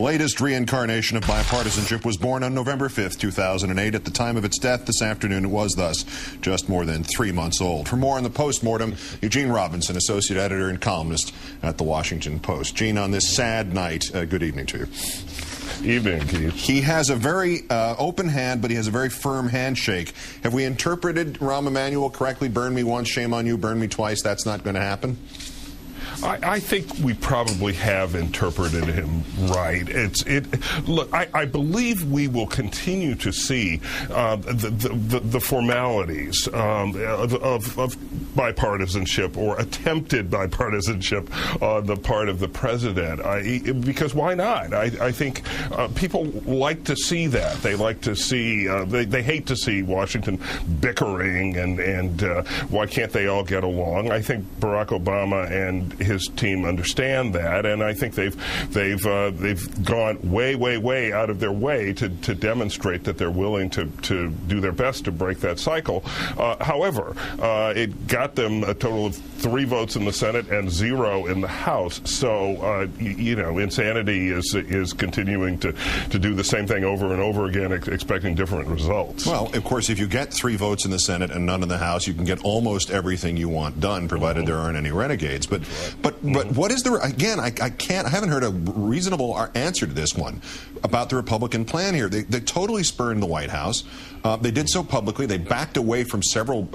latest reincarnation of bipartisanship was born on November 5th, 2008. At the time of its death this afternoon, it was thus just more than 3 months old. For more on the postmortem, Eugene Robinson, associate editor and columnist at The Washington Post. Gene, on this sad night, good evening to you. Evening, Keith. He has a very open hand, but he has a very firm handshake. Have we interpreted Rahm Emanuel correctly? Burn me once, shame on you. Burn me twice. That's not going to happen? I think we probably have interpreted him right. Look, I believe we will continue to see the formalities of bipartisanship or attempted bipartisanship on the part of the president. Because why not? I think people like to see that. They like to see. They hate to see Washington bickering and why can't they all get along? I think Barack Obama and his team understand that, and I think they've gone way out of their way to demonstrate that they're willing to do their best to break that cycle. However, it got them a total of 3 votes in the Senate and 0 in the House. So insanity is continuing to do the same thing over and over again, expecting different results. Well, of course, if you get 3 votes in the Senate and none in the House, you can get almost everything you want done, provided there aren't any renegades. But what is the, again, I haven't heard a reasonable answer to this one about the Republican plan here. They totally spurned the White House. They did so publicly. They backed away from several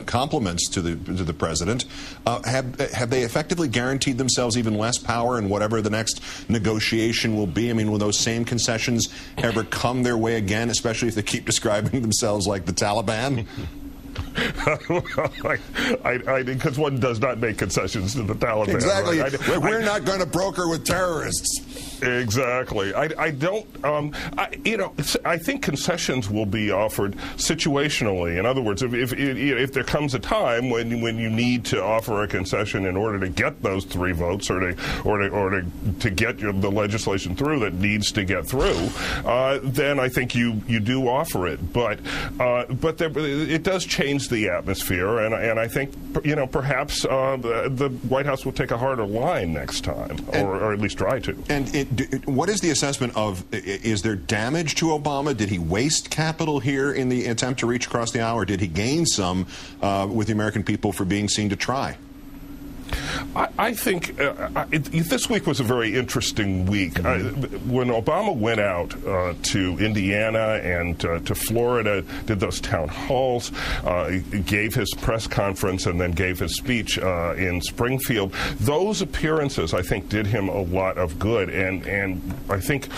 compliments to the president. Have they effectively guaranteed themselves even less power in whatever the next negotiation will be? I mean, will those same concessions ever come their way again, especially if they keep describing themselves like the Taliban? Because one does not make concessions to the Taliban. Exactly. Right? We're not going to broker with terrorists. Exactly. I don't. I think concessions will be offered situationally. In other words, if there comes a time when you need to offer a concession in order to get those 3 votes or to get the legislation through that needs to get through, then I think you do offer it. But it does change the atmosphere, and I think perhaps the White House will take a harder line next time, or at least try to. And what is the assessment of, is there damage to Obama? Did he waste capital here in the attempt to reach across the aisle, or did he gain some with the American people for being seen to try? I think this week was a very interesting week. When Obama went out to Indiana and to Florida, did those town halls, gave his press conference, and then gave his speech in Springfield, those appearances, I think, did him a lot of good. And I think,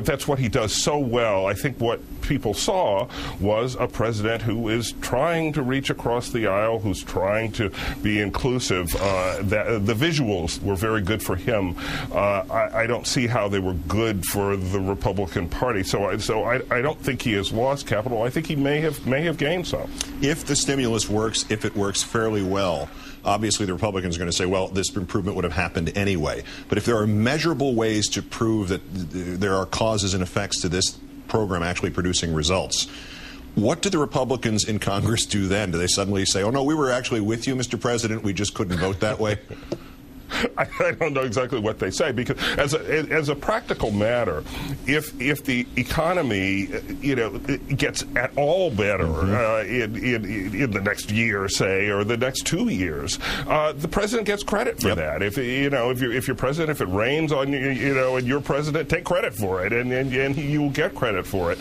that's what he does so well. I think what people saw was a president who is trying to reach across the aisle, who's trying to be inclusive. The visuals were very good for him. I don't see how they were good for the Republican Party. So I don't think he has lost capital. I think he may have gained some. If the stimulus works, if it works fairly well, obviously the Republicans are going to say, well, this improvement would have happened anyway. But if there are measurable ways to prove that there are causes and effects to this program actually producing results, what do the Republicans in Congress do then? Do they suddenly say, oh, no, we were actually with you, Mr. President, we just couldn't vote that way? I don't know exactly what they say, because as a practical matter, if the economy gets at all better in the next year, say, or the next 2 years, the president gets credit for that. If you're president, if it rains on you, and you're president, take credit for it, and you will get credit for it.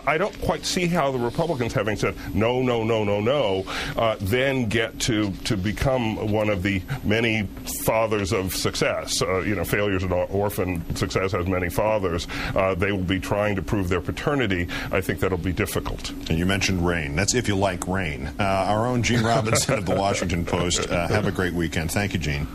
I don't quite see how the Republicans, having said no, then get to become one of the many fathers of success. Failure is an orphan. Success has many fathers. They will be trying to prove their paternity. I think that'll be difficult. And you mentioned rain. That's if you like rain. Our own Gene Robinson of The Washington Post. Have a great weekend. Thank you, Gene.